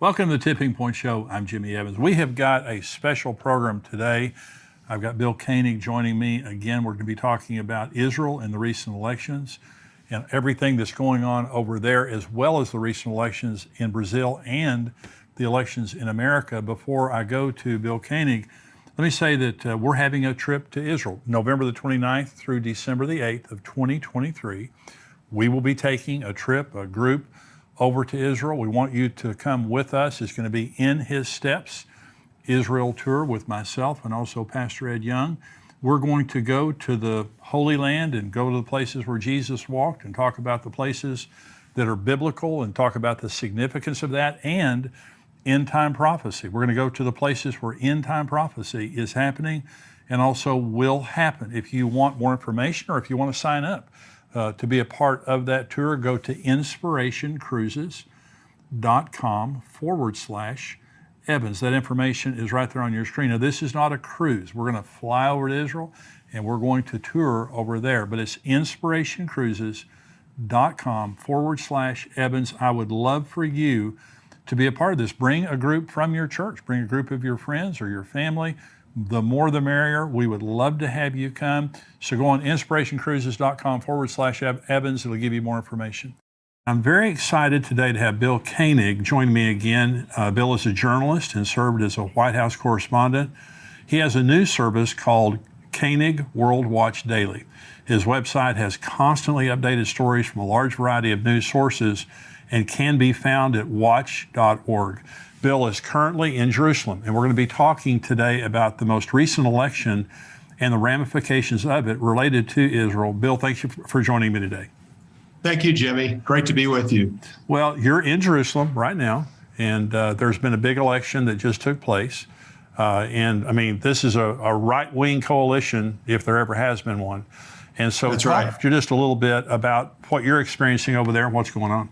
Welcome to the Tipping Point Show. I'm Jimmy Evans. We have got a special program today. I've got Bill Koenig joining me. Again, we're going to be talking about Israel and the recent elections and everything that's going on over there, as well as the recent elections in Brazil and the elections in America. Before I go to Bill Koenig, let me say that we're having a trip to Israel, November the 29th through December the 8th of 2023. We will be taking a trip, a group, over to Israel. We want you to come with us. It's going to be In His Steps Israel tour with myself and also Pastor Ed Young. We're going to go to the Holy Land and go to the places where Jesus walked and talk about the places that are biblical and talk about the significance of that and end time prophecy. We're going to go to the places where end time prophecy is happening and also will happen. If you want more information or if you want to sign up to be a part of that tour, go to inspirationcruises.com/Evans. That information is right there on your screen. Now, this is not a cruise. We're going to fly over to Israel and we're going to tour over there, but it's inspirationcruises.com/Evans. I would love for you to be a part of this. Bring a group from your church, bring a group of your friends or your family. The more the merrier. We would love to have you come. So go on inspirationcruises.com/Evans. It'll give you more information. I'm very excited today to have Bill Koenig join me again. Bill is a journalist and served as a White House correspondent. He has a news service called Koenig World Watch Daily. His website has constantly updated stories from a large variety of news sources and can be found at watch.org. Bill is currently in Jerusalem, and we're going to be talking today about the most recent election and the ramifications of it related to Israel. Bill, thank you for joining me today. Thank you, Jimmy. Great to be with you. Well, you're in Jerusalem right now, and there's been a big election that just took place. And I mean, this is a right-wing coalition, if there ever has been one. And so That's talk right. just a little bit about what you're experiencing over there and what's going on.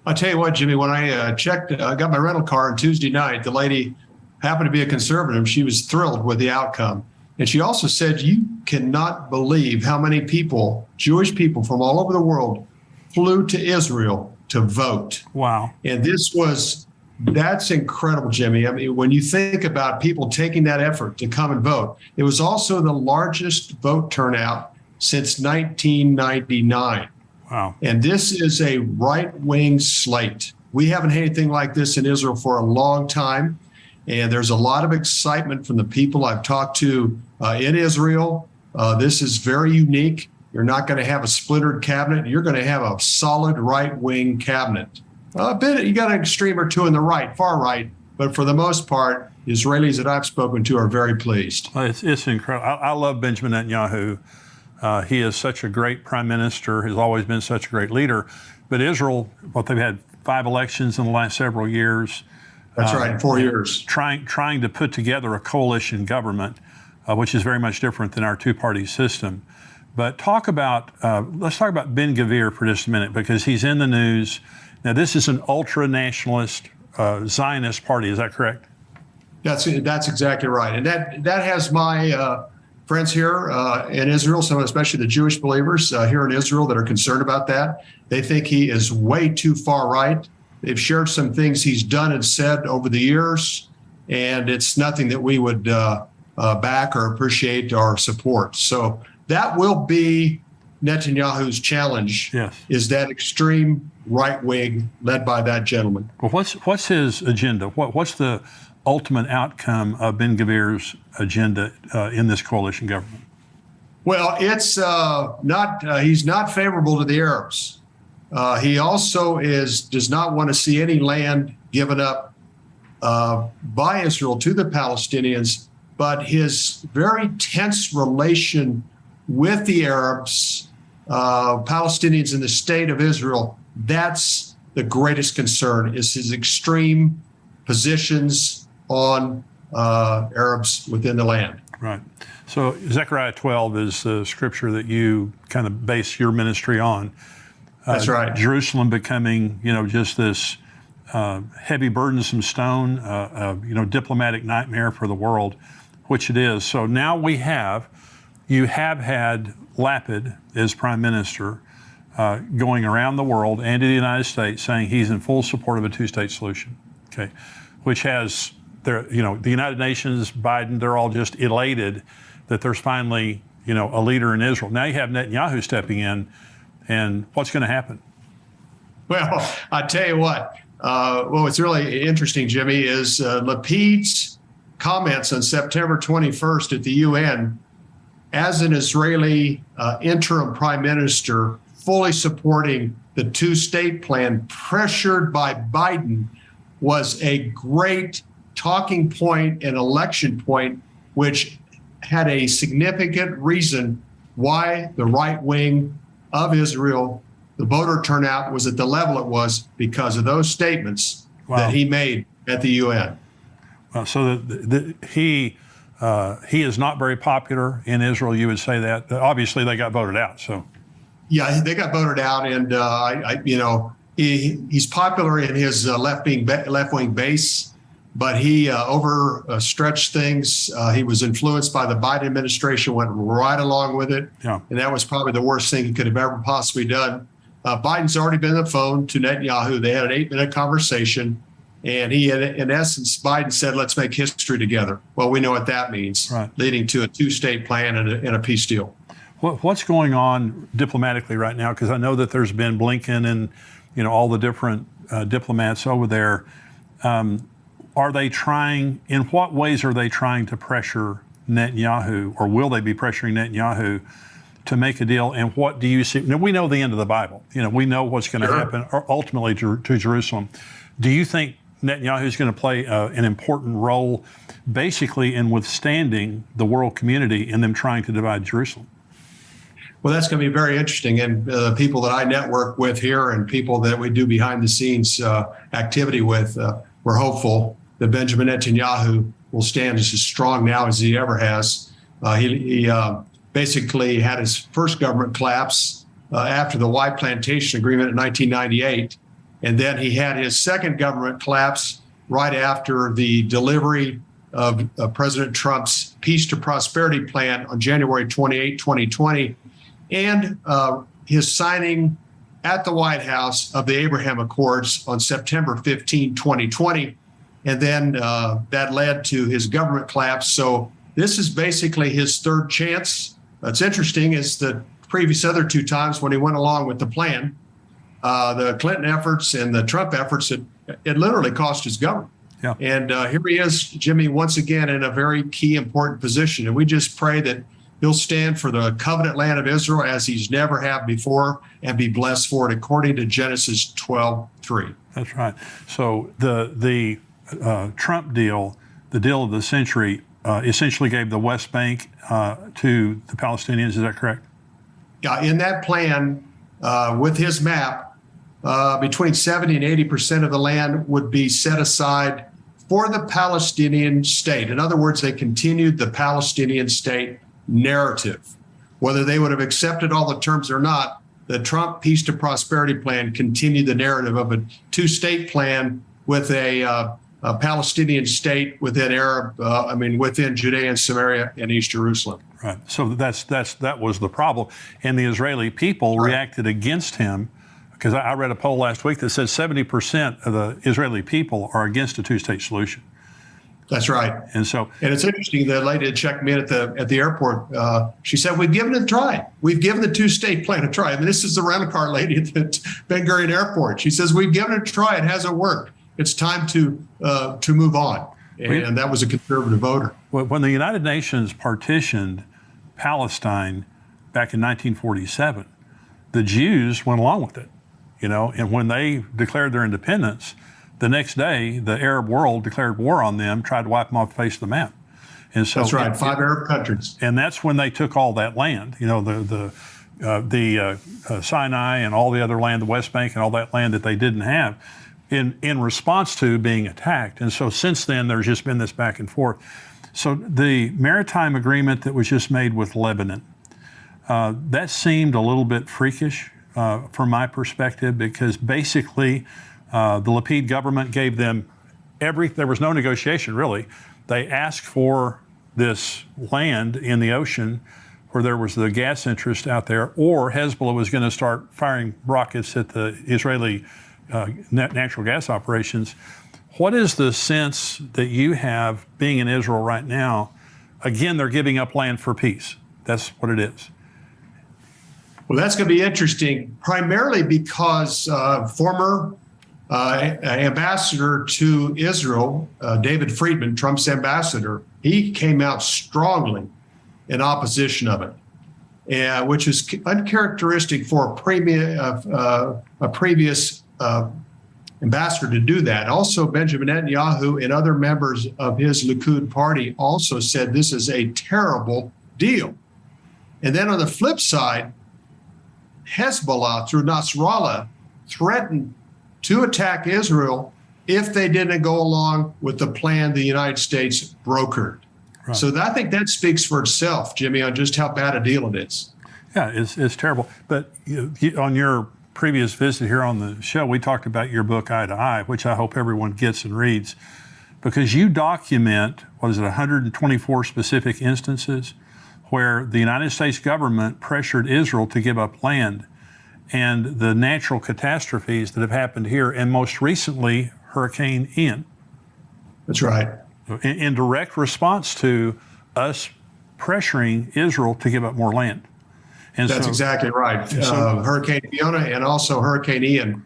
I'll tell you what, Jimmy, when I got my rental car on Tuesday night, the lady happened to be a conservative. She was thrilled with the outcome. And she also said, you cannot believe how many people, Jewish people from all over the world, flew to Israel to vote. Wow. And that's incredible, Jimmy. I mean, when you think about people taking that effort to come and vote, it was also the largest vote turnout since 1999. Wow. And this is a right-wing slate. We haven't had anything like this in Israel for a long time. And there's a lot of excitement from the people I've talked to in Israel. This is very unique. You're not going to have a splintered cabinet. You're going to have a solid right-wing cabinet. You got an extreme or two in the right, far right. But for the most part, Israelis that I've spoken to are very pleased. It's incredible. I love Benjamin Netanyahu. He is such a great prime minister, has always been such a great leader. But Israel, they've had 5 elections in the last several years. That's right, 4 years. Trying to put together a coalition government, which is very much different than our two-party system. But let's talk about Ben-Gvir for just a minute, because he's in the news. Now, this is an ultra-nationalist Zionist party, is that correct? That's exactly right. And that has my friends here in Israel, some especially the Jewish believers here in Israel that are concerned about that. They think he is way too far right. They've shared some things he's done and said over the years, and it's nothing that we would back or appreciate or support. So that will be Netanyahu's challenge, yes, is that extreme right wing led by that gentleman. Well, what's his agenda? What's the ultimate outcome of Ben-Gvir's agenda in this coalition government? Well, it's he's not favorable to the Arabs. He also does not want to see any land given up by Israel to the Palestinians, but his very tense relation with the Arabs, Palestinians in the state of Israel, that's the greatest concern, is his extreme positions on Arabs within the land. Right. So Zechariah 12 is the scripture that you kind of base your ministry on. That's right. Jerusalem becoming, just this heavy, burdensome stone, diplomatic nightmare for the world, which it is. So now you have had Lapid as prime minister going around the world and to the United States saying he's in full support of a two-state solution. okay, which has the United Nations, Biden, they're all just elated that there's finally, a leader in Israel. Now you have Netanyahu stepping in, and what's going to happen? Well, I tell you what, what's really interesting, Jimmy, is Lapid's comments on September 21st at the UN as an Israeli interim prime minister, fully supporting the two-state plan, pressured by Biden, was a great talking point and election point, which had a significant reason why the right wing of Israel, the voter turnout was at the level it was because of those statements that he made at the UN. So he is not very popular in Israel. You would say that. Obviously, they got voted out. So, yeah, they got voted out, and he's popular in his left-wing base, but he overstretched things. He was influenced by the Biden administration, went right along with it, and that was probably the worst thing he could have ever possibly done. Biden's already been on the phone to Netanyahu. They had an 8-minute conversation, and in essence, Biden said, let's make history together. Well, we know what that means, leading to a two-state plan and a peace deal. What's going on diplomatically right now? Because I know that there's been Blinken and all the different diplomats over there. Are they trying? In what ways are they trying to pressure Netanyahu, or will they be pressuring Netanyahu to make a deal? And what do you see? Now, we know the end of the Bible. We know what's going to happen ultimately to Jerusalem. Do you think Netanyahu is going to play an important role, basically, in withstanding the world community and them trying to divide Jerusalem? Well, that's going to be very interesting. And people that I network with here and people that we do behind the scenes activity with, we're hopeful that Benjamin Netanyahu will stand as strong now as he ever has. He basically had his first government collapse after the White Plantation Agreement in 1998. And then he had his second government collapse right after the delivery of President Trump's Peace to Prosperity plan on January 28, 2020, and his signing at the White House of the Abraham Accords on September 15, 2020. And then that led to his government collapse. So this is basically his third chance. What's interesting is the previous other two times when he went along with the plan, the Clinton efforts and the Trump efforts, it literally cost his government. Yeah. And here he is, Jimmy, once again in a very key, important position. And we just pray that he'll stand for the covenant land of Israel as he's never have before and be blessed for it, according to Genesis 12:3. That's right. So the Trump deal, the deal of the century, essentially gave the West Bank to the Palestinians. Is that correct? Yeah. In that plan, with his map, between 70 and 80% of the land would be set aside for the Palestinian state. In other words, they continued the Palestinian state narrative. Whether they would have accepted all the terms or not, the Trump Peace to Prosperity plan continued the narrative of a two-state plan with a Palestinian state within within Judea and Samaria and East Jerusalem. Right. So that was the problem, and the Israeli people reacted against him, because I read a poll last week that says 70% of the Israeli people are against a two-state solution. That's right. And it's interesting. The lady that checked me in at the airport, she said, "We've given it a try. We've given the two-state plan a try." I mean, this is the rental car lady at the Ben Gurion Airport. She says, "We've given it a try. It hasn't worked. It's time to move on." And that was a conservative voter. When the United Nations partitioned Palestine back in 1947, the Jews went along with it, and when they declared their independence, the next day, the Arab world declared war on them, tried to wipe them off the face of the map. And so that's right, 5 Arab countries. And that's when they took all that land, the Sinai and all the other land, the West Bank and all that land that they didn't have, in response to being attacked. And so since then, there's just been this back and forth. So the maritime agreement that was just made with Lebanon, that seemed a little bit freakish from my perspective, because basically, the Lapid government gave them there was no negotiation, really. They asked for this land in the ocean where there was the gas interest out there, or Hezbollah was going to start firing rockets at the Israeli natural gas operations. What is the sense that you have being in Israel right now? Again, they're giving up land for peace. That's what it is. Well, that's going to be interesting, primarily because former ambassador to Israel, David Friedman, Trump's ambassador, he came out strongly in opposition of it, which is uncharacteristic for a previous ambassador to do that. Also, Benjamin Netanyahu and other members of his Lucado party also said this is a terrible deal. And then on the flip side, Hezbollah through Nasrallah threatened to attack Israel if they didn't go along with the plan the United States brokered. Right. So I think that speaks for itself, Jimmy, on just how bad a deal it is. Yeah, it's terrible. But on your previous visit here on the show, we talked about your book, Eye to Eye, which I hope everyone gets and reads, because you document, 124 specific instances where the United States government pressured Israel to give up land, and the natural catastrophes that have happened here, and most recently, Hurricane Ian. That's right. In direct response to us pressuring Israel to give up more land. And that's exactly right. Hurricane Fiona and also Hurricane Ian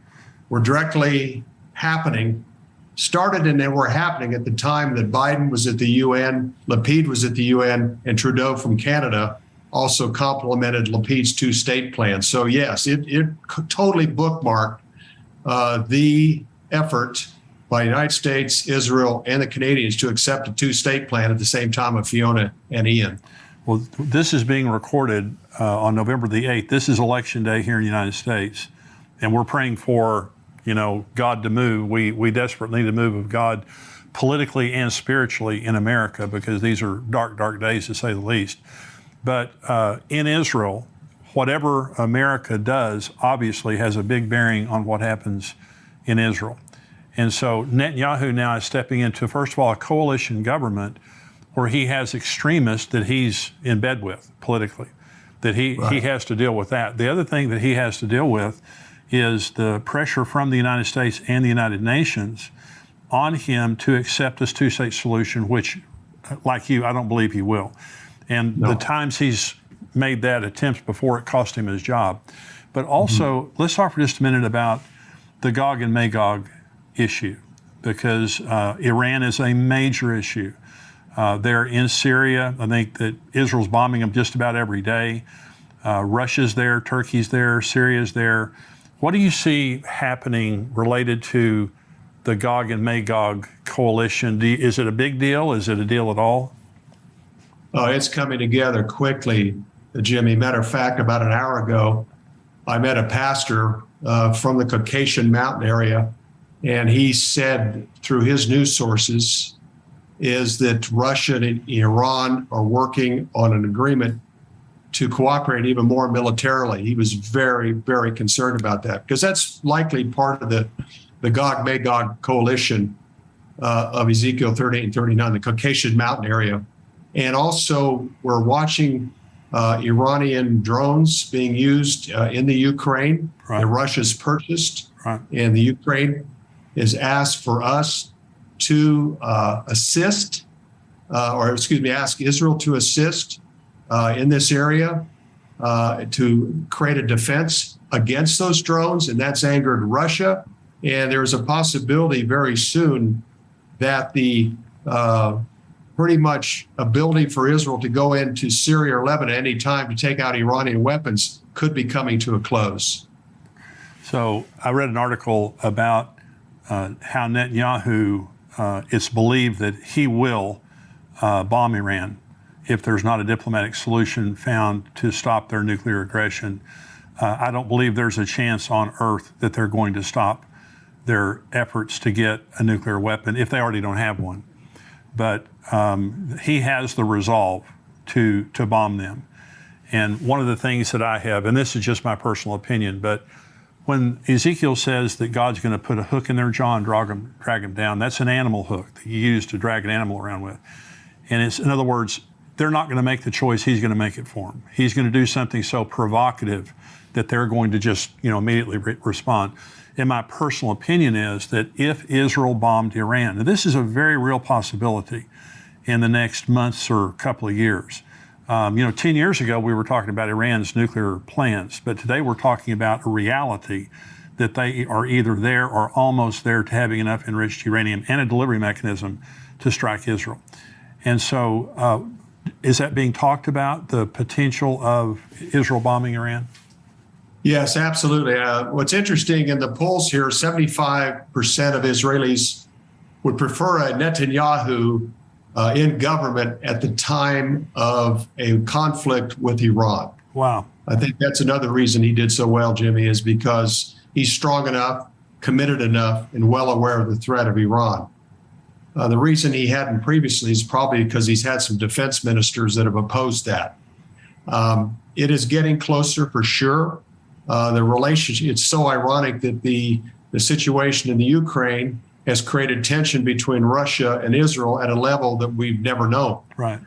were directly happening, started and they were happening at the time that Biden was at the UN, Lapid was at the UN, and Trudeau from Canada also complemented Lapid's two-state plan. So yes, it totally bookmarked the effort by the United States, Israel, and the Canadians to accept a two-state plan at the same time of Fiona and Ian. Well, this is being recorded on November the 8th. This is election day here in the United States, and we're praying for, God to move. We desperately need a move of God politically and spiritually in America, because these are dark, dark days to say the least. But in Israel, whatever America does obviously has a big bearing on what happens in Israel. And so Netanyahu now is stepping into, first of all, a coalition government where he has extremists that he's in bed with politically, that he has to deal with that. The other thing that he has to deal with is the pressure from the United States and the United Nations on him to accept this two-state solution, which, like you, I don't believe he will. And the times he's made that attempt before, it cost him his job. But also, let's talk for just a minute about the Gog and Magog issue, because Iran is a major issue. They're in Syria. I think that Israel's bombing them just about every day. Russia's there, Turkey's there, Syria's there. What do you see happening related to the Gog and Magog coalition? Is it a big deal? Is it a deal at all? It's coming together quickly, Jimmy. Matter of fact, about an hour ago, I met a pastor from the Caucasian Mountain area, and he said through his news sources is that Russia and Iran are working on an agreement to cooperate even more militarily. He was very, very concerned about that, because that's likely part of the Gog-Magog coalition of Ezekiel 38 and 39, the Caucasian Mountain area. And also, we're watching Iranian drones being used in the Ukraine that Russia's purchased. Right. And the Ukraine has asked for us to ask Israel to assist in this area to create a defense against those drones, and that's angered Russia. And there's a possibility very soon that the pretty much ability for Israel to go into Syria or Lebanon at any time to take out Iranian weapons could be coming to a close. So I read an article about how Netanyahu, it's believed that he will bomb Iran if there's not a diplomatic solution found to stop their nuclear aggression. I don't believe there's a chance on earth that they're going to stop their efforts to get a nuclear weapon if they already don't have one. But he has the resolve to bomb them. And one of the things that I have, and this is just my personal opinion, but when Ezekiel says that God's going to put a hook in their jaw and drag them down, that's an animal hook that you use to drag an animal around with. And it's, in other words, they're not going to make the choice. He's going to make it for them. He's going to do something so provocative that they're going to just, immediately respond. And my personal opinion is that if Israel bombed Iran, and this is a very real possibility in the next months or couple of years. 10 years ago, we were talking about Iran's nuclear plans, but today we're talking about a reality that they are either there or almost there to having enough enriched uranium and a delivery mechanism to strike Israel. And so is that being talked about, the potential of Israel bombing Iran? Yes, absolutely. What's interesting in the polls here, 75% of Israelis would prefer a Netanyahu in government at the time of a conflict with Iran. Wow. I think that's another reason he did so well, Jimmy, is because he's strong enough, committed enough, and well aware of the threat of Iran. The reason he hadn't previously is probably because he's had some defense ministers that have opposed that. It is getting closer for sure. The relationship, it's so ironic that the situation in the Ukraine has created tension between Russia and Israel at a level that we've never known. Right.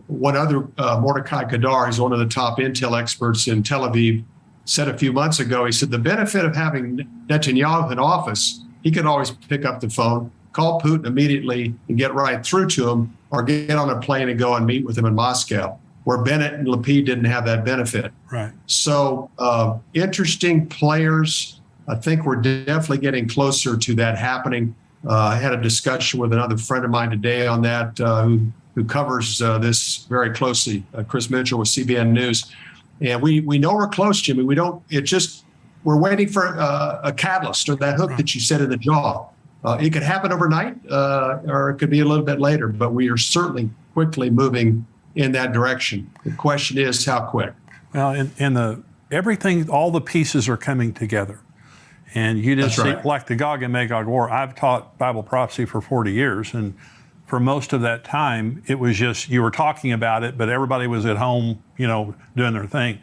One other, Mordecai Kadar, he's one of the top intel experts in Tel Aviv, said a few months ago, he said the benefit of having Netanyahu in office, he could always pick up the phone, call Putin immediately and get right through to him, or get on a plane and go and meet with him in Moscow, where Bennett and Lapid didn't have that benefit. Right. So interesting players. I think we're definitely getting closer to that happening. I had a discussion with another friend of mine today on that who covers this very closely, Chris Mitchell with CBN News. And we know we're close, Jimmy. We're waiting for a catalyst or that hook that you said in the jaw. It could happen overnight or it could be a little bit later, but we are certainly quickly moving in that direction. The question is how quick. Well, everything, all the pieces are coming together. And you just see, like the Gog and Magog war, I've taught Bible prophecy for 40 years. And for most of that time, it was just, you were talking about it, but everybody was at home, doing their thing.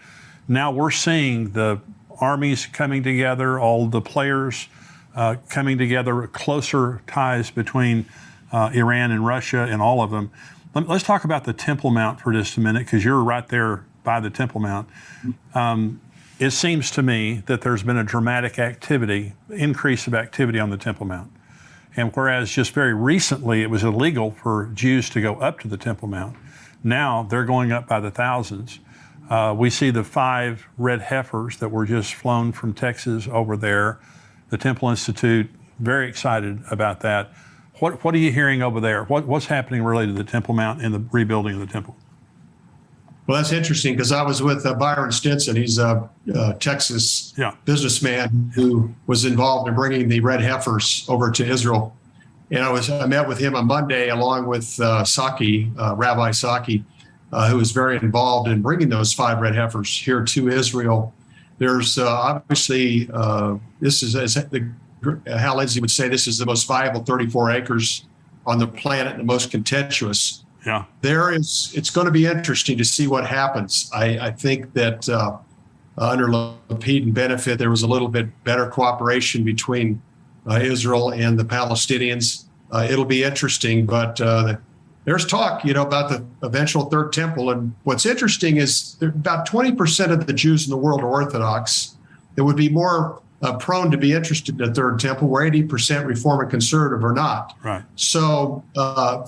Now we're seeing the armies coming together, all the players coming together, closer ties between Iran and Russia and all of them. Let's talk about the Temple Mount for just a minute, because you're right there by the Temple Mount. It seems to me that there's been a dramatic increase of activity on the Temple Mount. And whereas just very recently it was illegal for Jews to go up to the Temple Mount, now they're going up by the thousands. We see the 5 red heifers that were just flown from Texas over there. The Temple Institute, very excited about that. What are you hearing over there? What's happening related to the Temple Mount and the rebuilding of the temple? Well, that's interesting because I was with Byron Stinson. He's a Texas businessman who was involved in bringing the red heifers over to Israel. And I met with him on Monday along with Saki, Rabbi Saki, who was very involved in bringing those 5 red heifers here to Israel. There's obviously, this is, as Hal Lindsey would say, this is the most viable 34 acres on the planet, the most contentious. Yeah. It's going to be interesting to see what happens. I think that under Lapid and Benefit, there was a little bit better cooperation between Israel and the Palestinians. It'll be interesting, but there's talk, about the eventual third temple. And what's interesting is about 20% of the Jews in the world are Orthodox. That would be more prone to be interested in the third temple, where 80% Reform and Conservative are not. Right. So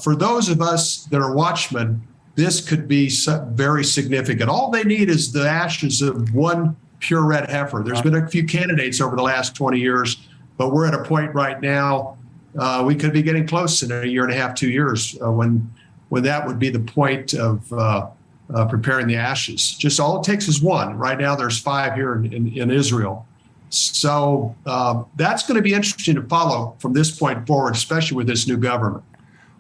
for those of us that are watchmen, this could be very significant. All they need is the ashes of one pure red heifer. There's been a few candidates over the last 20 years, but we're at a point right now, we could be getting close in a year and a half, 2 years, when that would be the point of preparing the ashes. Just all it takes is one. Right now there's 5 here in Israel. So that's going to be interesting to follow from this point forward, especially with this new government.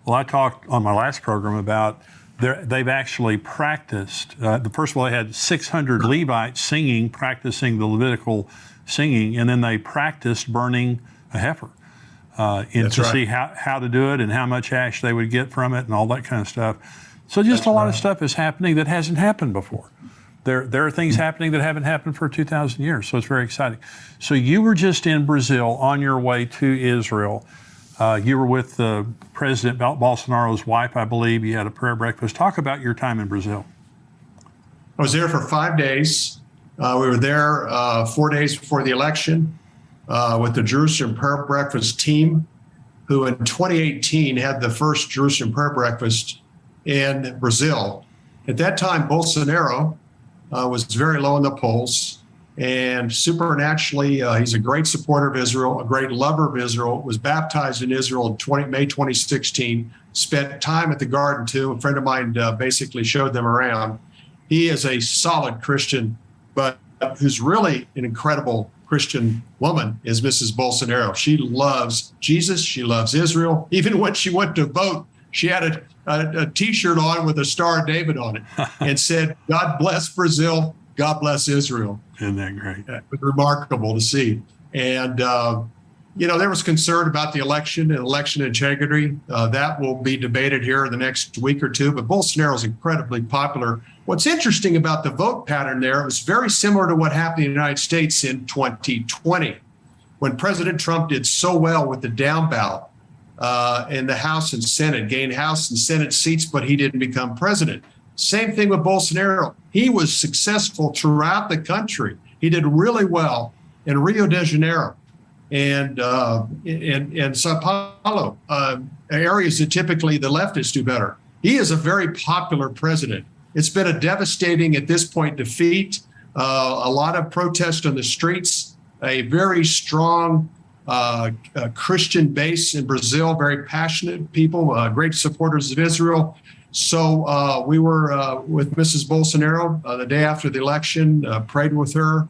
Well, I talked on my last program about they've actually practiced. First of all, they had 600 Levites practicing the Levitical singing, and then they practiced burning a heifer see how to do it and how much ash they would get from it and all that kind of stuff. So just a lot of stuff is happening that hasn't happened before. There are things happening that haven't happened for 2,000 years, so it's very exciting. So you were just in Brazil on your way to Israel. You were with President Bolsonaro's wife, I believe. You had a prayer breakfast. Talk about your time in Brazil. I was there for 5 days. We were there 4 days before the election with the Jerusalem Prayer Breakfast team, who in 2018 had the first Jerusalem Prayer Breakfast in Brazil. At that time, Bolsonaro was very low in the polls, and supernaturally, he's a great supporter of Israel, a great lover of Israel, was baptized in Israel in May 2016, spent time at the garden too. A friend of mine basically showed them around. He is a solid Christian, but who's really an incredible Christian woman is Mrs. Bolsonaro. She loves Jesus. She loves Israel. Even when she went to vote, she had a T-shirt on with a Star of David on it and said, "God bless Brazil. God bless Israel." Isn't that great? It was remarkable to see. And, there was concern about the election and election integrity. That will be debated here in the next week or two. But Bolsonaro is incredibly popular. What's interesting about the vote pattern there, it was very similar to what happened in the United States in 2020, when President Trump did so well with the down ballot in the House and Senate, gained House and Senate seats, but he didn't become president. Same thing with Bolsonaro. He was successful throughout the country. He did really well in Rio de Janeiro and Sao Paulo, areas that typically the leftists do better. He is a very popular president. It's been a devastating, at this point, defeat. A lot of protest on the streets, a very strong Christian base in Brazil, very passionate people, great supporters of Israel. So we were with Mrs. Bolsonaro the day after the election, prayed with her,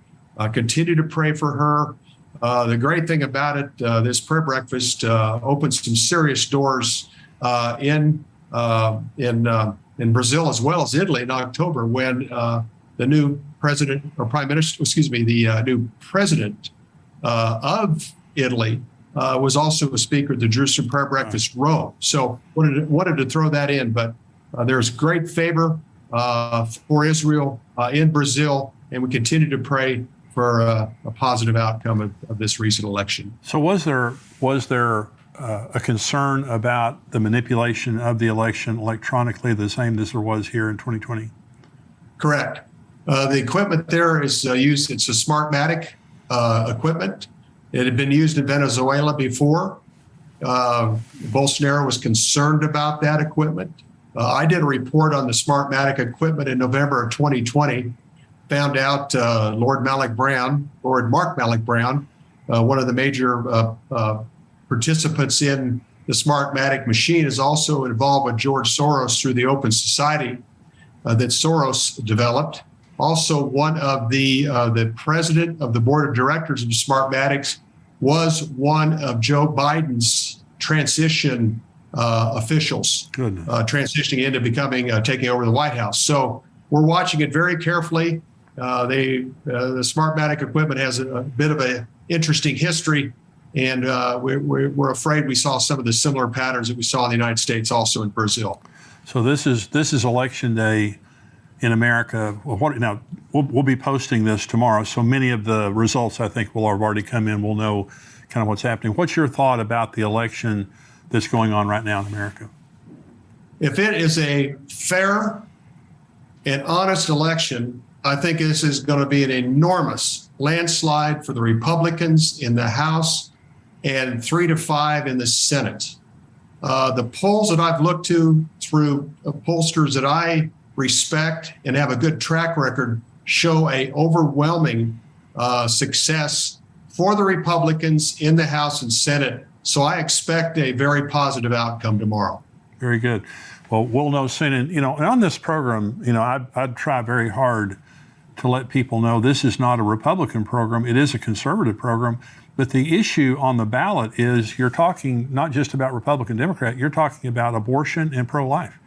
continue to pray for her. The great thing about it, this prayer breakfast opens some serious doors in Brazil as well as Italy in October, when the new president or prime minister, the new president of Italy was also a speaker at the Jerusalem Prayer Breakfast Rome. So wanted to throw that in, but there's great favor for Israel in Brazil, and we continue to pray for a positive outcome of this recent election. So was there a concern about the manipulation of the election electronically, the same as there was here in 2020? Correct. The equipment there is used. It's a Smartmatic equipment. It had been used in Venezuela before. Bolsonaro was concerned about that equipment. I did a report on the Smartmatic equipment in November of 2020. Found out Lord Mark Malloch Brown, one of the major participants in the Smartmatic machine, is also involved with George Soros through the Open Society that Soros developed. Also, one of the president of the board of directors of Smartmatics was one of Joe Biden's transition officials, transitioning into taking over the White House. So we're watching it very carefully. The Smartmatic equipment has a bit of an interesting history, and we're afraid we saw some of the similar patterns that we saw in the United States, also in Brazil. So this is election day in America. Now we'll be posting this tomorrow, so many of the results I think will have already come in. We'll know kind of what's happening. What's your thought about the election that's going on right now in America? If it is a fair and honest election, I think this is going to be an enormous landslide for the Republicans in the House and 3-5 in the Senate. The polls that I've looked to through pollsters that I respect and have a good track record show a overwhelming success for the Republicans in the House and Senate. So I expect a very positive outcome tomorrow. Very good. Well, we'll know soon. And on this program, I'd try very hard to let people know this is not a Republican program. It is a conservative program. But the issue on the ballot is you're talking not just about Republican, Democrat, you're talking about abortion and pro-life.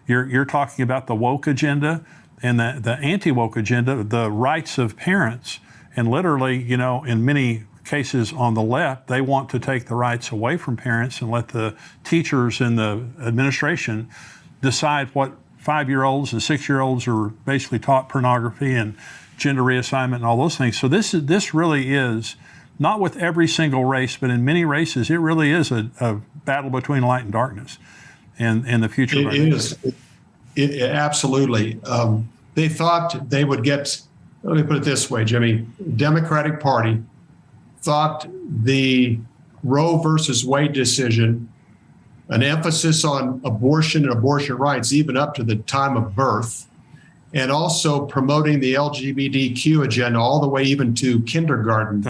You're talking about the woke agenda and the anti-woke agenda, the rights of parents. And literally, in many cases on the left, they want to take the rights away from parents and let the teachers and the administration decide what 5-year-olds and 6-year-olds are basically taught pornography and gender reassignment and all those things. So this really is not with every single race, but in many races, it really is a battle between light and darkness and the future. It is. Absolutely. They thought they would get, let me put it this way, Jimmy, Democratic Party thought the Roe versus Wade decision, an emphasis on abortion and abortion rights, even up to the time of birth, and also promoting the LGBTQ agenda all the way even to kindergarten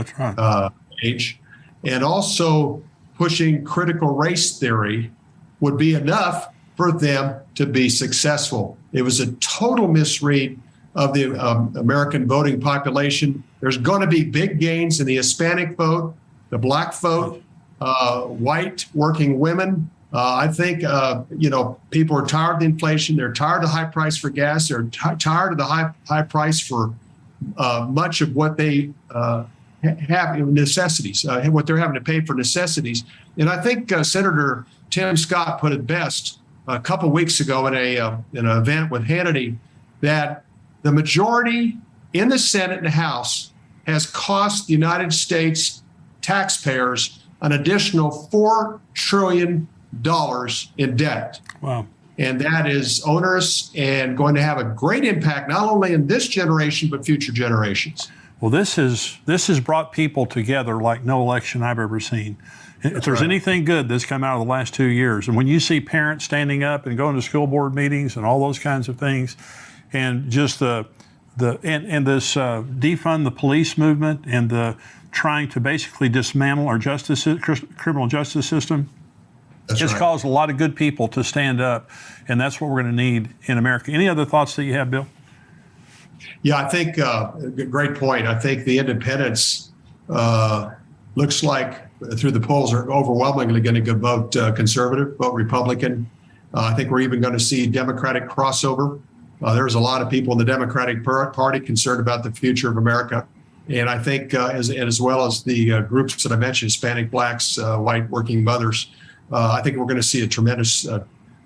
age, and also pushing critical race theory would be enough for them to be successful. It was a total misread of the American voting population. There's going to be big gains in the Hispanic vote, the Black vote, white working women. I think, people are tired of the inflation. They're tired of the high price for gas. They're tired of the high price for much of what they have necessities, what they're having to pay for necessities. And I think Senator Tim Scott put it best a couple weeks ago in an event with Hannity, that the majority in the Senate and the House has cost the United States taxpayers an additional $4 trillion in debt. Wow. And that is onerous and going to have a great impact, not only in this generation, but future generations. Well, this has brought people together like no election I've ever seen. If there's anything good that's come out of the last 2 years, and when you see parents standing up and going to school board meetings and all those kinds of things, and just this defund the police movement and the trying to basically dismantle our criminal justice system, it's caused a lot of good people to stand up, and that's what we're going to need in America. Any other thoughts that you have, Bill? Yeah, I think great point. I think the independents looks like through the polls are overwhelmingly going to vote conservative, vote Republican. I think we're even going to see Democratic crossover. There's a lot of people in the Democratic Party concerned about the future of America. And I think as well as the groups that I mentioned, Hispanic, Blacks, white working mothers, I think we're going to see a tremendous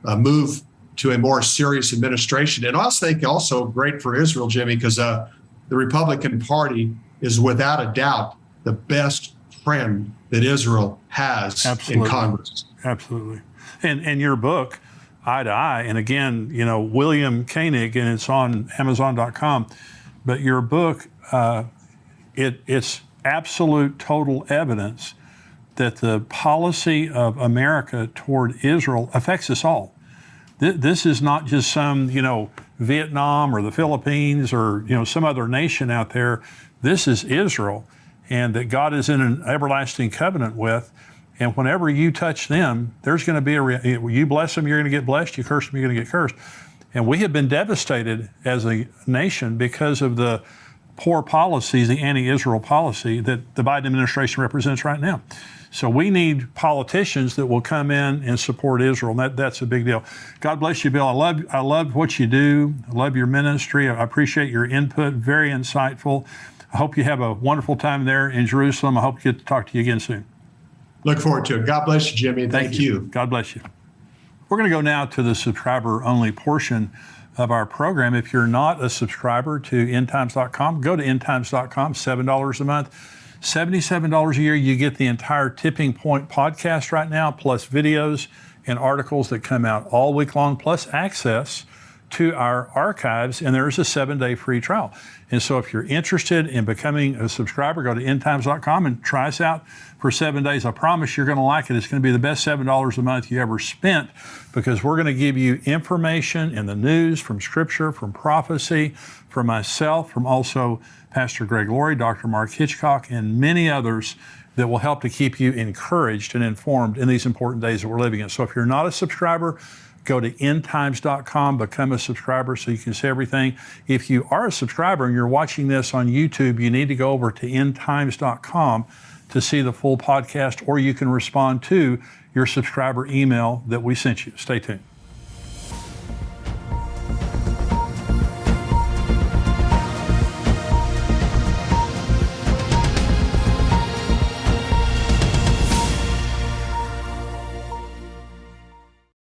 move to a more serious administration. And I also think also great for Israel, Jimmy, because the Republican Party is without a doubt the best friend that Israel has in Congress. Absolutely. And your book, Eye to Eye, and again, William Koenig, and it's on Amazon.com, but your book, it's absolute total evidence that the policy of America toward Israel affects us all. This is not just some, Vietnam or the Philippines or, some other nation out there. This is Israel, and that God is in an everlasting covenant with. And whenever you touch them, there's going to be you bless them, you're going to get blessed. You curse them, you're going to get cursed. And we have been devastated as a nation because of the poor policies, the anti-Israel policy that the Biden administration represents right now. So we need politicians that will come in and support Israel, and that's a big deal. God bless you, Bill. I love what you do. I love your ministry. I appreciate your input. Very insightful. I hope you have a wonderful time there in Jerusalem. I hope to get to talk to you again soon. Look forward to it. God bless you, Jimmy. Thank you. God bless you. We're going to go now to the subscriber-only portion of our program. If you're not a subscriber to endtimes.com, go to endtimes.com, $7 a month. $77 a year, you get the entire Tipping Point podcast right now, plus videos and articles that come out all week long, plus access to our archives, and there's a 7-day free trial. And so if you're interested in becoming a subscriber, go to endtimes.com and try us out for 7 days. I promise you're going to like it. It's going to be the best $7 a month you ever spent, because we're going to give you information in the news, from Scripture, from prophecy, from myself, from also Pastor Greg Laurie, Dr. Mark Hitchcock, and many others that will help to keep you encouraged and informed in these important days that we're living in. So if you're not a subscriber, go to endtimes.com, become a subscriber so you can see everything. If you are a subscriber and you're watching this on YouTube, you need to go over to endtimes.com to see the full podcast, or you can respond to your subscriber email that we sent you. Stay tuned.